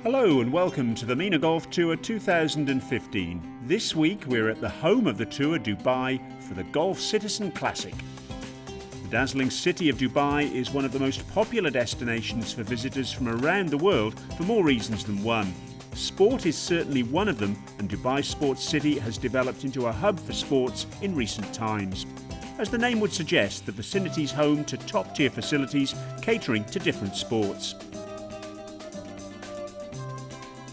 Hello and welcome to the MENA Golf Tour 2015. This week we're at the home of the tour, Dubai, for the Golf Citizen Classic. The dazzling city of Dubai is one of the most popular destinations for visitors from around the world for more reasons than one. Sport is certainly one of them, and Dubai Sports City has developed into a hub for sports in recent times. As the name would suggest, the vicinity is home to top-tier facilities catering to different sports.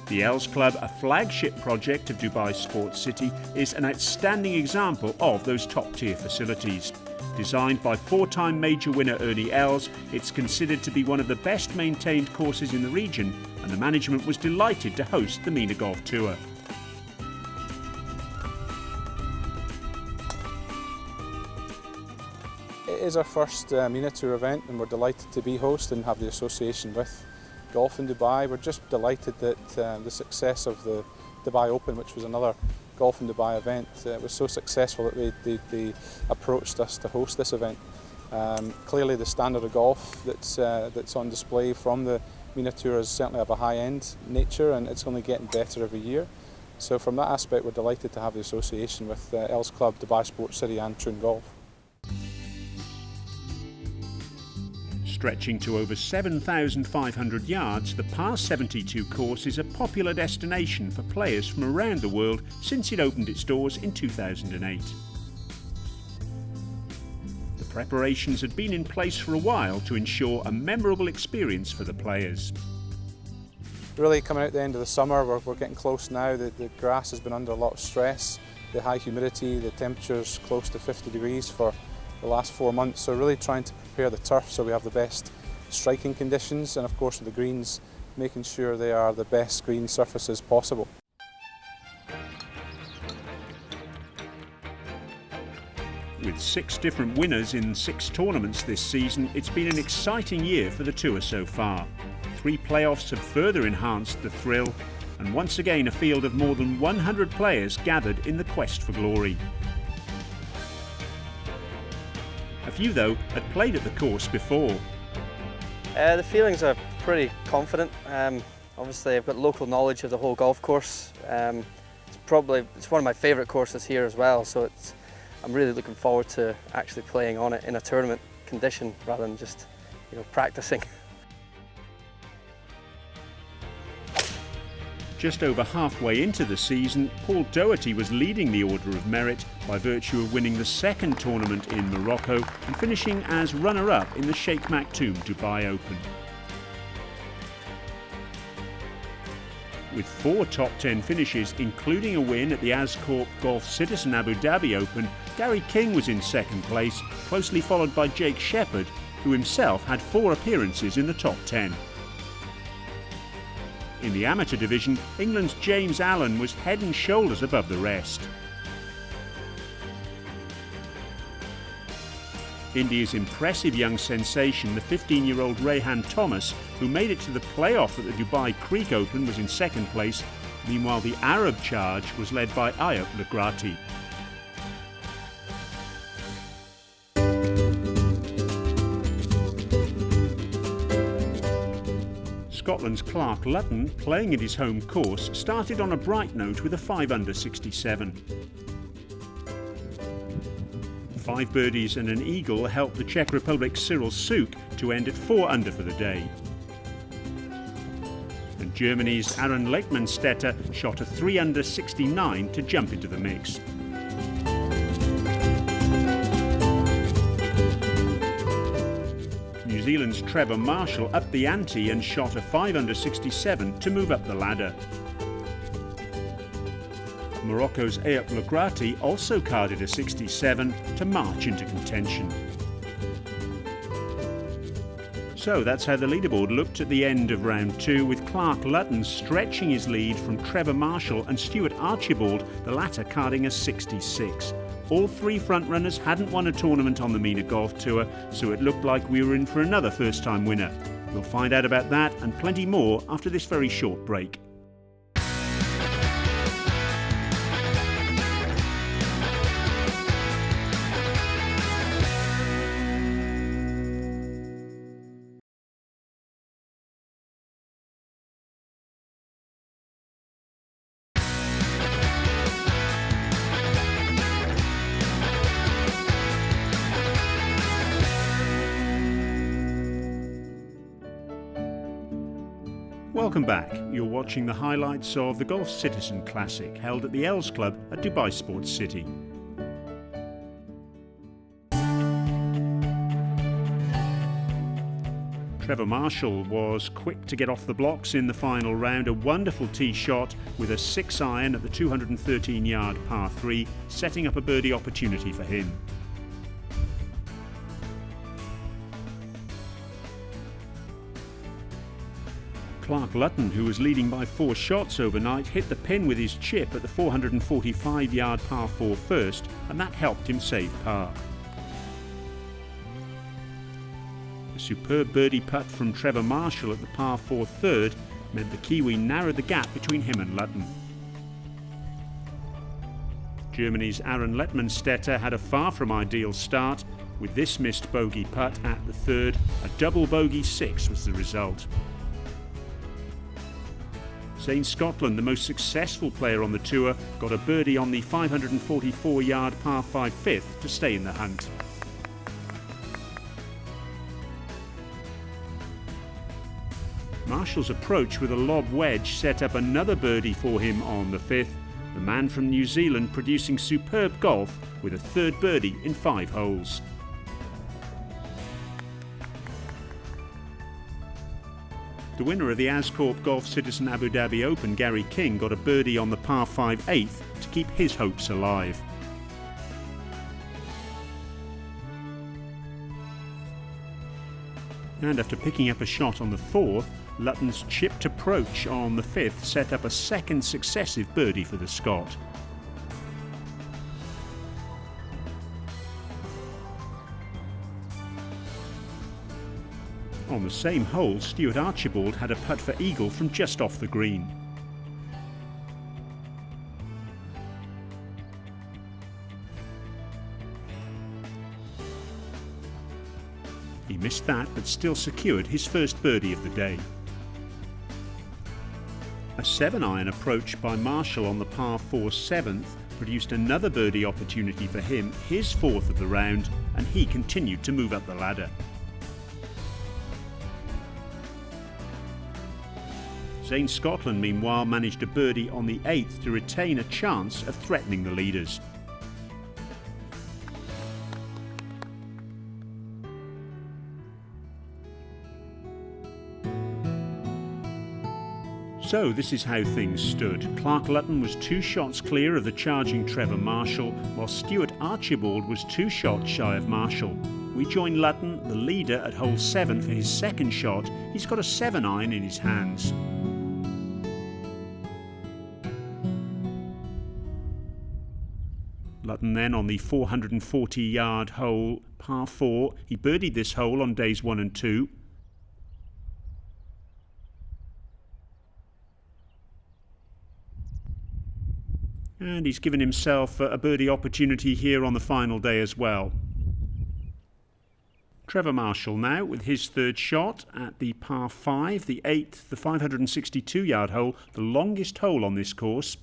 The Els Club, a flagship project of Dubai Sports City, is an outstanding example of those top-tier facilities. Designed by four-time major winner Ernie Els, it's considered to be one of the best-maintained courses in the region, and the management was delighted to host the MENA Golf Tour. It is our first MENA Tour event, and we're delighted to be host and have the association with golf in Dubai. We're just delighted that the success of the Dubai Open, which was another Golf in Dubai event, was so successful that they approached us to host this event. Clearly the standard of golf that's on display from the MENA Tour is certainly of a high-end nature, and it's only getting better every year. So from that aspect, we're delighted to have the association with Els Club, Dubai Sports City and Troon Golf. Stretching to over 7,500 yards, the Par 72 course is a popular destination for players from around the world since it opened its doors in 2008. The preparations had been in place for a while to ensure a memorable experience for the players. Really coming out the end of the summer, we're getting close now. The grass has been under a lot of stress, the high humidity, the temperatures close to 50 degrees for the last 4 months, so really trying to prepare the turf so we have the best striking conditions, and of course with the greens, making sure they are the best green surfaces possible. With 6 different winners in 6 tournaments this season, it's been an exciting year for the tour so far. 3 playoffs have further enhanced the thrill, and once again a field of more than 100 players gathered in the quest for glory. A few, though, had played at the course before. The feelings are pretty confident. Obviously I've got local knowledge of the whole golf course. It's one of my favourite courses here as well, so I'm really looking forward to actually playing on it in a tournament condition rather than just practicing. Just over halfway into the season, Paul Doherty was leading the order of merit by virtue of winning the 2nd tournament in Morocco and finishing as runner-up in the Sheikh Maktoum Dubai Open. With 4 top 10 finishes, including a win at the Ascorp Golf Citizen Abu Dhabi Open, Gary King was in 2nd place, closely followed by Jake Shepherd, who himself had 4 appearances in the top 10. In the amateur division, England's James Allen was head and shoulders above the rest. India's impressive young sensation, the 15-year-old Rehan Thomas, who made it to the playoff at the Dubai Creek Open, was in 2nd place. Meanwhile, the Arab charge was led by Ayub Lagrati. Scotland's Clark Lutton, playing at his home course, started on a bright note with a 5 under 67. 5 birdies and an eagle helped the Czech Republic's Cyril Suk to end at 4 under for the day. And Germany's Aaron Leckmanstetter shot a 3 under 69 to jump into the mix. New Zealand's Trevor Marshall upped the ante and shot a 5 under 67 to move up the ladder. Morocco's Ayub Lagrati also carded a 67 to march into contention. So that's how the leaderboard looked at the end of round 2, with Clark Lutton stretching his lead from Trevor Marshall and Stuart Archibald, the latter carding a 66. All 3 frontrunners hadn't won a tournament on the MENA Golf Tour, so it looked like we were in for another first-time winner. We'll find out about that and plenty more after this very short break. Welcome back. You're watching the highlights of the Golf Citizen Classic held at the Els Club at Dubai Sports City. Trevor Marshall was quick to get off the blocks in the final round. A wonderful tee shot with a 6-iron at the 213-yard par 3, setting up a birdie opportunity for him. Clark Lutton, who was leading by 4 shots overnight, hit the pin with his chip at the 445-yard par 4 first, and that helped him save par. A superb birdie putt from Trevor Marshall at the par 4 third meant the Kiwi narrowed the gap between him and Lutton. Germany's Aaron Lettmann-Stetter had a far from ideal start. With this missed bogey putt at the third, a double bogey 6 was the result. Zane Scotland, the most successful player on the tour, got a birdie on the 544-yard par 5 fifth to stay in the hunt. Marshall's approach with a lob wedge set up another birdie for him on the 5th, the man from New Zealand producing superb golf with a third birdie in 5 holes. The winner of the Ascorp Golf Citizen Abu Dhabi Open, Gary King, got a birdie on the par 5 8th to keep his hopes alive. And after picking up a shot on the 4th, Lutton's chipped approach on the 5th set up a second successive birdie for the Scot. On the same hole, Stuart Archibald had a putt for eagle from just off the green. He missed that, but still secured his first birdie of the day. A 7-iron approach by Marshall on the par 4 7th produced another birdie opportunity for him, his 4th of the round, and he continued to move up the ladder. Zane Scotland, meanwhile, managed a birdie on the 8th to retain a chance of threatening the leaders. So this is how things stood. Clark Lutton was 2 shots clear of the charging Trevor Marshall, while Stuart Archibald was 2 shots shy of Marshall. We join Lutton, the leader, at hole 7 for his second shot. He's got a 7-iron in his hands. Lutton then on the 440-yard hole, par 4. He birdied this hole on days 1 and 2. And he's given himself a birdie opportunity here on the final day as well. Trevor Marshall now with his third shot at the par 5, the 8th, the 562-yard hole, the longest hole on this course.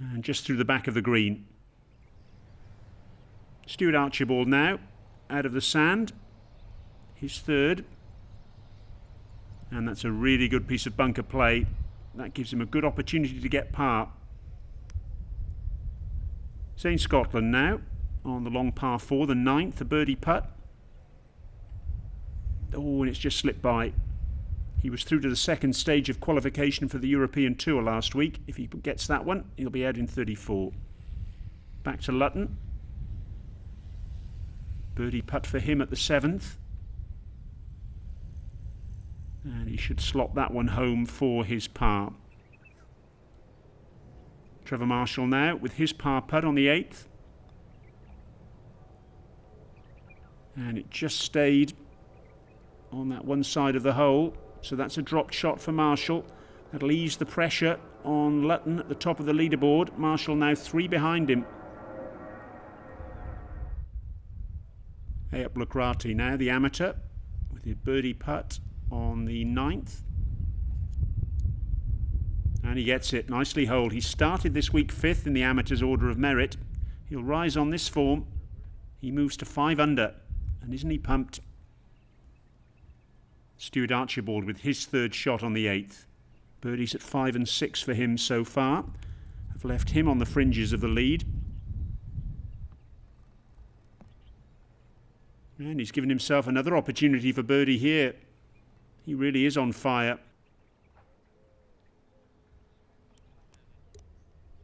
And just through the back of the green. Stuart Archibald now out of the sand, his third. And that's a really good piece of bunker play. That gives him a good opportunity to get par. Zane Scotland now on the long par 4, the 9th, a birdie putt. Oh, and it's just slipped by. He was through to the second stage of qualification for the European Tour last week. If he gets that one, he'll be out in 34. Back to Lutton. Birdie putt for him at the 7th. And he should slot that one home for his par. Trevor Marshall now with his par putt on the 8th. And it just stayed on that one side of the hole. So that's a dropped shot for Marshall. That'll ease the pressure on Lutton at the top of the leaderboard. Marshall now 3 behind him. Ayup Lukrati now, the amateur, with his birdie putt on the 9th. And he gets it. Nicely holed. He started this week 5th in the amateurs order of merit. He'll rise on this form. He moves to 5 under. And isn't he pumped? Stuart Archibald with his third shot on the 8th. Birdies at 5 and 6 for him so far have left him on the fringes of the lead. And he's given himself another opportunity for birdie here. He really is on fire.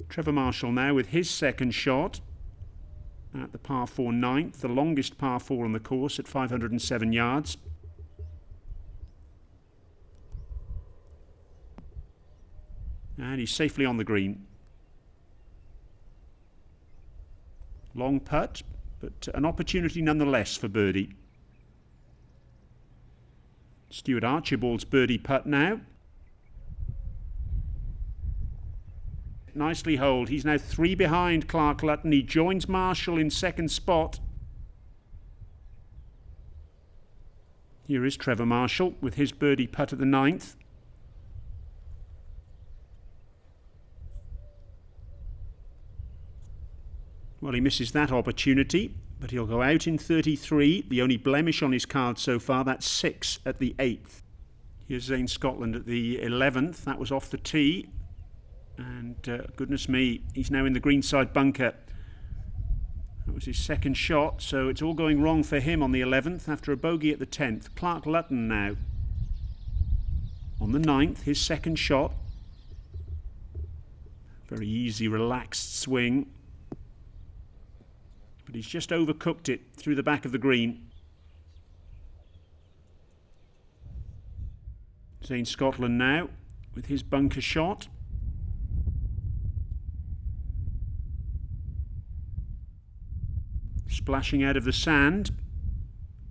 Trevor Marshall now with his second shot at the par 4 9th, the longest par 4 on the course at 507 yards. And he's safely on the green. Long putt, but an opportunity nonetheless for birdie. Stuart Archibald's birdie putt now. Nicely holed. He's now 3 behind Clark Lutton. He joins Marshall in second spot. Here is Trevor Marshall with his birdie putt at the 9th. Well, he misses that opportunity, but he'll go out in 33. The only blemish on his card so far, that's 6 at the 8th. Here's Zane Scotland at the 11th. That was off the tee. And goodness me, he's now in the greenside bunker. That was his second shot, so it's all going wrong for him on the 11th after a bogey at the 10th. Clark Lutton now. On the 9th, his second shot. Very easy, relaxed swing. But he's just overcooked it through the back of the green. Zane Scotland now with his bunker shot. Splashing out of the sand,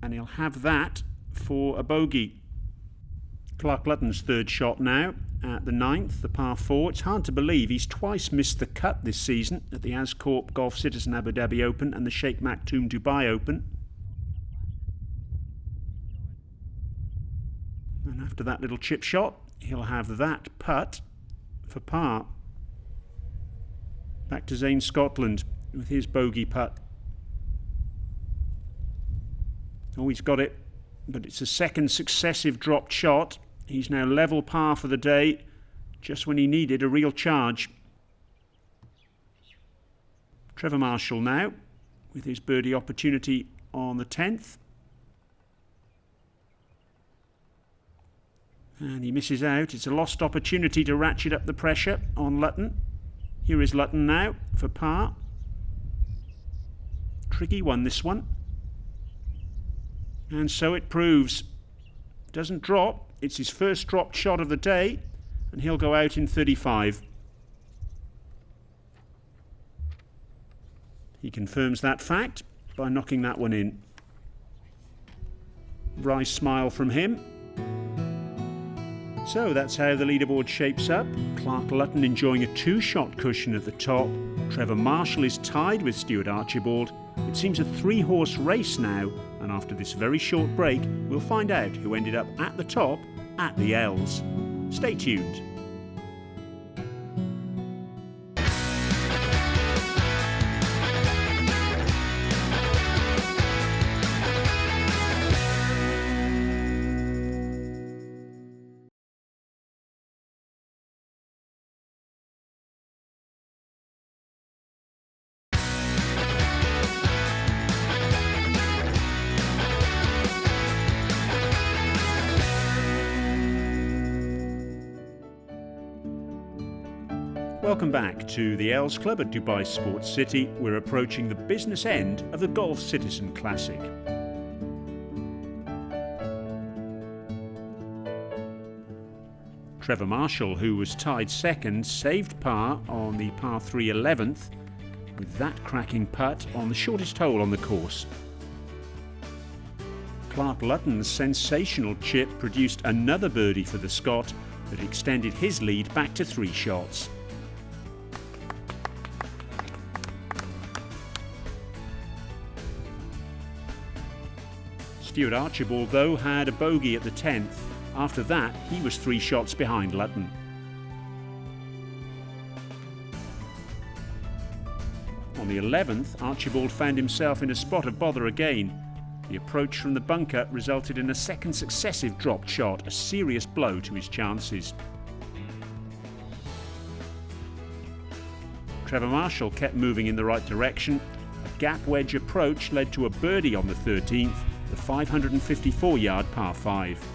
and he'll have that for a bogey. Clark Lutton's third shot now at the 9th, the par 4. It's hard to believe he's twice missed the cut this season at the Ascorp Golf Citizen Abu Dhabi Open and the Sheikh Maktoum Dubai Open. And after that little chip shot, he'll have that putt for par. Back to Zane Scotland with his bogey putt. Oh, he's got it, but it's a second successive dropped shot. He's now level par for the day, just when he needed a real charge. Trevor Marshall now, with his birdie opportunity on the 10th. And he misses out. It's a lost opportunity to ratchet up the pressure on Lutton. Here is Lutton now for par. Tricky one, this one. And so it proves. Doesn't drop. It's his first dropped shot of the day, and he'll go out in 35. He confirms that fact by knocking that one in. Wry smile from him. So that's how the leaderboard shapes up. Clark Lutton enjoying a 2-shot cushion at the top. Trevor Marshall is tied with Stuart Archibald. It seems a 3-horse race now, and after this very short break, we'll find out who ended up at the top at the Els. Stay tuned. Welcome back to the Els Club at Dubai Sports City. We're approaching the business end of the Golf Citizen Classic. Trevor Marshall, who was tied second, saved par on the par 3 11th with that cracking putt on the shortest hole on the course. Clark Lutton's sensational chip produced another birdie for the Scot that extended his lead back to 3 shots. Stuart Archibald, though, had a bogey at the 10th. After that, he was 3 shots behind Lutton. On the 11th, Archibald found himself in a spot of bother again. The approach from the bunker resulted in a second successive dropped shot, a serious blow to his chances. Trevor Marshall kept moving in the right direction. A gap wedge approach led to a birdie on the 13th, the 554-yard par 5.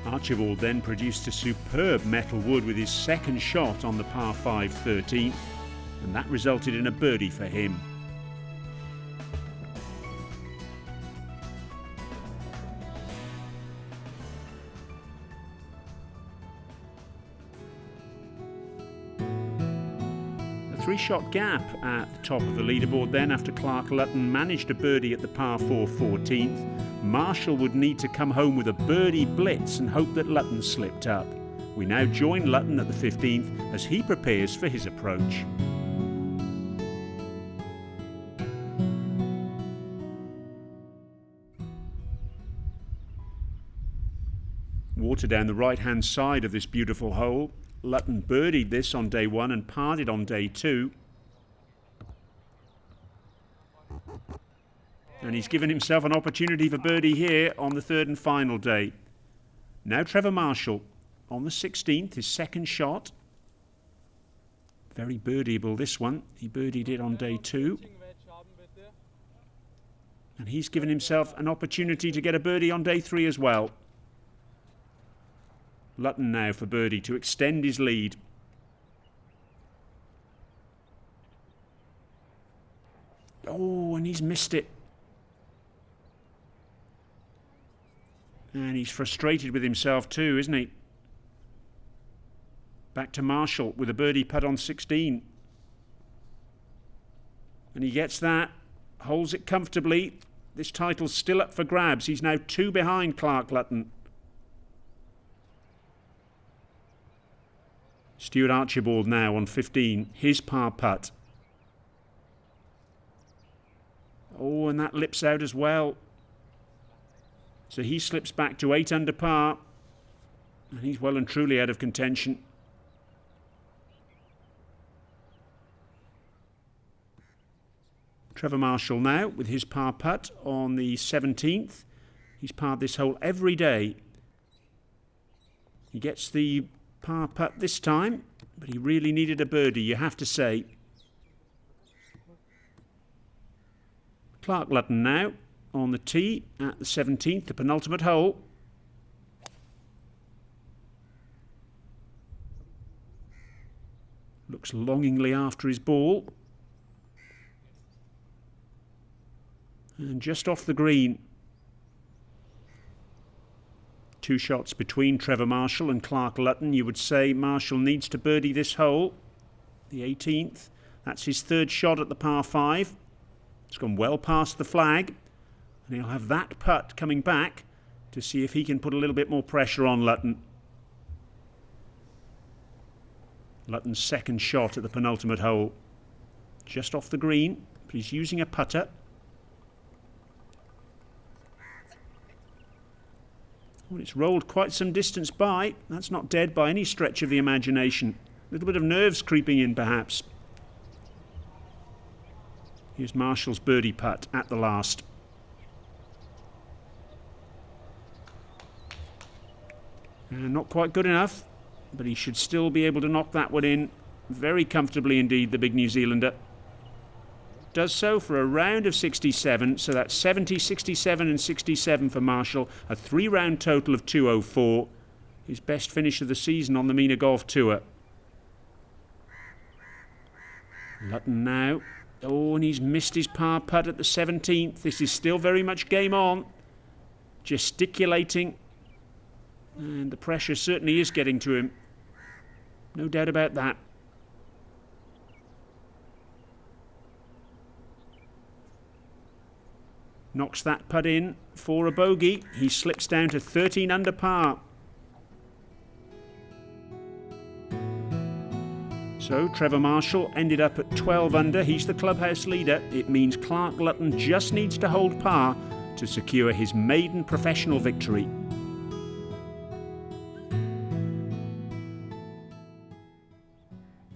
Archibald then produced a superb metal wood with his second shot on the par 5 13th, and that resulted in a birdie for him. A 3-shot gap at the top of the leaderboard then after Clark Lutton managed a birdie at the par 4 14th. Marshall would need to come home with a birdie blitz and hope that Lutton slipped up. We now join Lutton at the 15th as he prepares for his approach. Water down the right-hand side of this beautiful hole. Lutton birdied this on day 1 and parred it on day 2. And he's given himself an opportunity for birdie here on the 3rd and final day. Now Trevor Marshall on the 16th, his second shot. Very birdieable this one. He birdied it on day 2. And he's given himself an opportunity to get a birdie on day 3 as well. Lutton now for birdie to extend his lead. Oh, and he's missed it. And he's frustrated with himself too, isn't he? Back to Marshall with a birdie putt on 16. And he gets that, holds it comfortably. This title's still up for grabs. He's now 2 behind Clark Lutton. Stuart Archibald now on 15, his par putt. Oh, and that lips out as well. So he slips back to 8 under par, and he's well and truly out of contention. Trevor Marshall now with his par putt on the 17th. He's parred this hole every day. He gets the par putt this time, but he really needed a birdie, you have to say. Clark Lutton now on the tee at the 17th, the penultimate hole. Looks longingly after his ball. And just off the green. 2 shots between Trevor Marshall and Clark Lutton. You would say Marshall needs to birdie this hole, the 18th. That's his 3rd shot at the par 5. It's gone well past the flag. And he'll have that putt coming back to see if he can put a little bit more pressure on Lutton. Lutton's 2nd shot at the penultimate hole. Just off the green, but he's using a putter. Well, it's rolled quite some distance by. That's not dead by any stretch of the imagination. A little bit of nerves creeping in, perhaps. Here's Marshall's birdie putt at the last. Not quite good enough, but he should still be able to knock that one in very comfortably indeed, the big New Zealander. Does so for a round of 67, so that's 70, 67 and 67 for Marshall, a 3-round total of 204, his best finish of the season on the MENA Golf Tour. Lutton now, oh, and he's missed his par putt at the 17th. This is still very much game on, gesticulating, and the pressure certainly is getting to him, no doubt about that. Knocks that putt in for a bogey. He slips down to 13 under par. So Trevor Marshall ended up at 12 under. He's the clubhouse leader. It means Clark Lutton just needs to hold par to secure his maiden professional victory.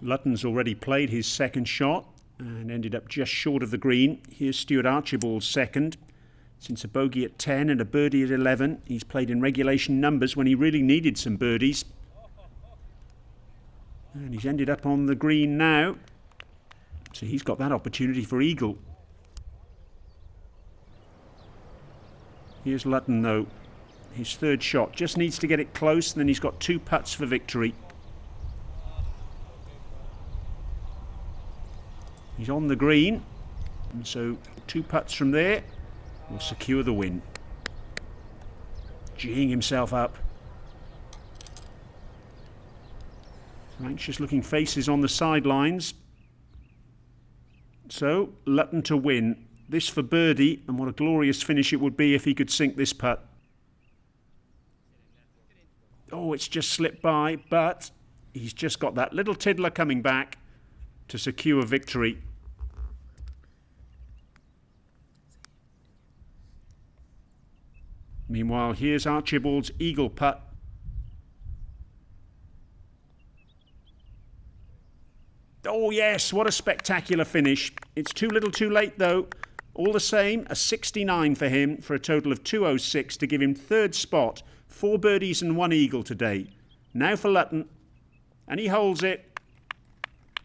Lutton's already played his 2nd shot and ended up just short of the green. Here's Stuart Archibald's second. Since a bogey at 10 and a birdie at 11, he's played in regulation numbers when he really needed some birdies. And he's ended up on the green now. So he's got that opportunity for eagle. Here's Lutton though. His third shot just needs to get it close, and then he's got 2 putts for victory. He's on the green, and so 2 putts from there will secure the win. Geeing himself up. Some anxious looking faces on the sidelines. So Lutton to win. This for birdie, and what a glorious finish it would be if he could sink this putt. Oh, it's just slipped by, but he's just got that little tiddler coming back to secure victory. Meanwhile, here's Archibald's eagle putt. Oh yes, what a spectacular finish. It's too little too late though. All the same, a 69 for him for a total of 206 to give him third spot. 4 birdies and 1 eagle today. Now for Lutton, and he holds it.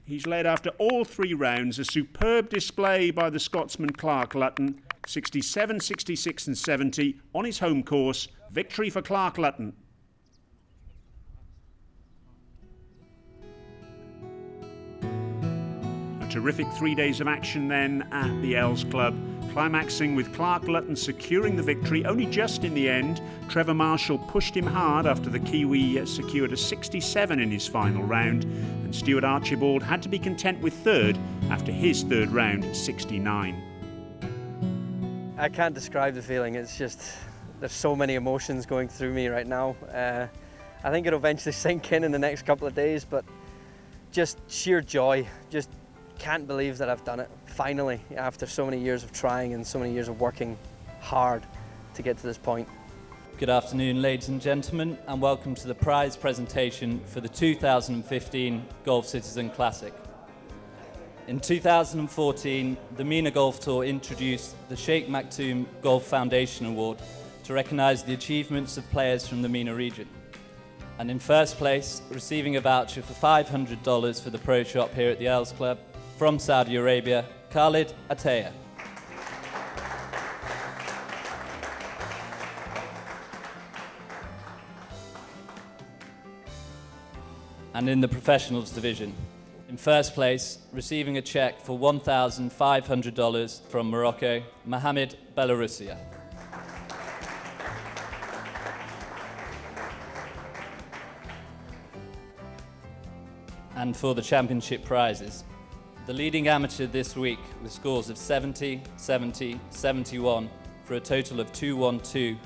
He's led after all 3 rounds. A superb display by the Scotsman Clark Lutton. 67, 66 and 70 on his home course. Victory for Clark Lutton. A terrific 3 days of action then at the Els Club, climaxing with Clark Lutton securing the victory only just in the end. Trevor Marshall pushed him hard after the Kiwi secured a 67 in his final round, and Stuart Archibald had to be content with third after his third round 69. I can't describe the feeling. It's just, there's so many emotions going through me right now. I think it'll eventually sink in the next couple of days, but just sheer joy. Just can't believe that I've done it finally, after so many years of trying and so many years of working hard to get to this point. Good afternoon, ladies and gentlemen, and welcome to the prize presentation for the 2015 Golf Citizen Classic. In 2014, the MENA Golf Tour introduced the Sheikh Maktoum Golf Foundation Award to recognise the achievements of players from the MENA region. And in first place, receiving a voucher for $500 for the Pro Shop here at the Els Club, from Saudi Arabia, Khalid Ataya. And in the Professionals division, in first place, receiving a cheque for $1,500 from Morocco, Mohamed Belarusia. And for the championship prizes, the leading amateur this week with scores of 70, 70, 71 for a total of 212,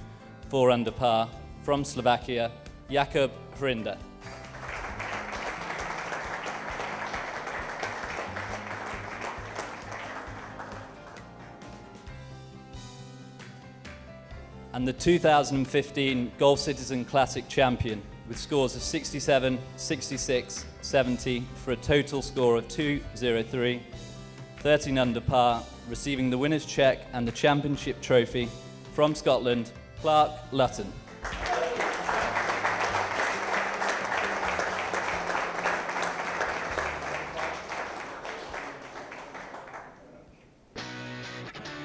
4 under par, from Slovakia, Jakub Hrinda. And the 2015 Golf Citizen Classic champion with scores of 67, 66, 70 for a total score of 203, 13 under par, receiving the winner's cheque and the championship trophy from Scotland, Clark Lutton.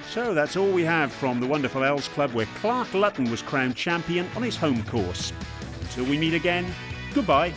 So that's all we have from the wonderful Els Club, where Clark Lutton was crowned champion on his home course. Until we meet again, goodbye.